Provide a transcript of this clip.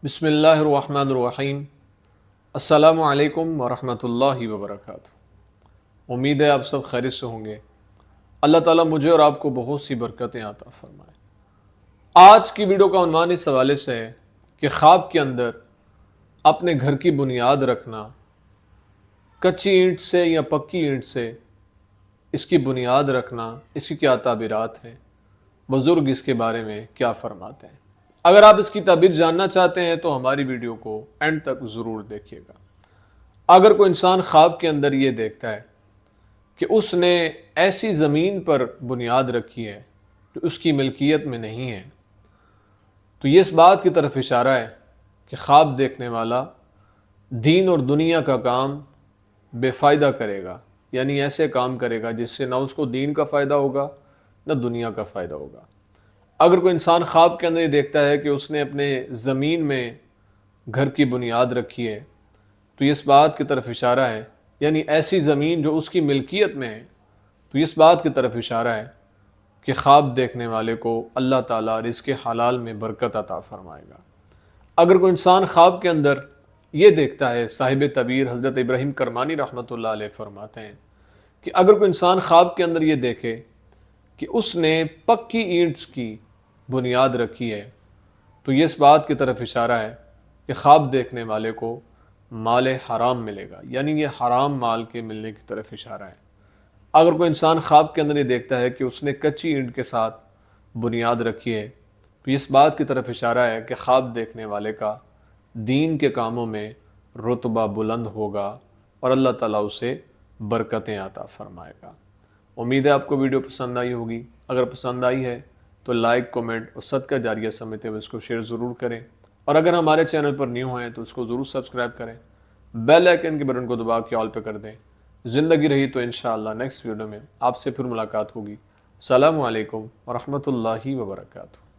بسم اللہ الرحمن الرحیم۔ السلام علیکم ورحمۃ اللہ وبرکاتہ۔ امید ہے آپ سب خیریت سے ہوں گے۔ اللہ تعالیٰ مجھے اور آپ کو بہت سی برکتیں عطا فرمائے۔ آج کی ویڈیو کا عنوان اس حوالے سے ہے کہ خواب کے اندر اپنے گھر کی بنیاد رکھنا، کچی اینٹ سے یا پکی اینٹ سے اس کی بنیاد رکھنا، اس کی کیا تعبیرات ہیں، بزرگ اس کے بارے میں کیا فرماتے ہیں۔ اگر آپ اس کی تعبیر جاننا چاہتے ہیں تو ہماری ویڈیو کو اینڈ تک ضرور دیکھیے گا۔ اگر کوئی انسان خواب کے اندر یہ دیکھتا ہے کہ اس نے ایسی زمین پر بنیاد رکھی ہے جو اس کی ملکیت میں نہیں ہے، تو یہ اس بات کی طرف اشارہ ہے کہ خواب دیکھنے والا دین اور دنیا کا کام بے فائدہ کرے گا، یعنی ایسے کام کرے گا جس سے نہ اس کو دین کا فائدہ ہوگا نہ دنیا کا فائدہ ہوگا۔ اگر کوئی انسان خواب کے اندر یہ دیکھتا ہے کہ اس نے اپنے زمین میں گھر کی بنیاد رکھی ہے، تو اس بات کی طرف اشارہ ہے، یعنی ایسی زمین جو اس کی ملکیت میں ہے، تو اس بات کی طرف اشارہ ہے کہ خواب دیکھنے والے کو اللہ تعالیٰ رزق حلال میں برکت عطا فرمائے گا۔ اگر کوئی انسان خواب کے اندر یہ دیکھتا ہے، صاحب تعبیر حضرت ابراہیم کرمانی رحمۃ اللہ علیہ فرماتے ہیں کہ اگر کوئی انسان خواب کے اندر یہ دیکھے کہ اس نے پکی اینٹس کی بنیاد رکھی ہے، تو یہ اس بات کی طرف اشارہ ہے کہ خواب دیکھنے والے کو مال حرام ملے گا، یعنی یہ حرام مال کے ملنے کی طرف اشارہ ہے۔ اگر کوئی انسان خواب کے اندر یہ دیکھتا ہے کہ اس نے کچی اینٹ کے ساتھ بنیاد رکھی ہے، تو یہ اس بات کی طرف اشارہ ہے کہ خواب دیکھنے والے کا دین کے کاموں میں رتبہ بلند ہوگا اور اللہ تعالیٰ اسے برکتیں عطا فرمائے گا۔ امید ہے آپ کو ویڈیو پسند آئی ہوگی۔ اگر پسند آئی ہے تو لائک، کومنٹ اور صدقہ جاریہ سمجھتے ہوئے اس کو شیئر ضرور کریں، اور اگر ہمارے چینل پر نیو ہیں تو اس کو ضرور سبسکرائب کریں، بیل آئیکن کے بٹن کو دبا کے آل پہ کر دیں۔ زندگی رہی تو انشاءاللہ نیکسٹ ویڈیو میں آپ سے پھر ملاقات ہوگی۔ السلام علیکم ورحمۃ اللہ وبرکاتہ۔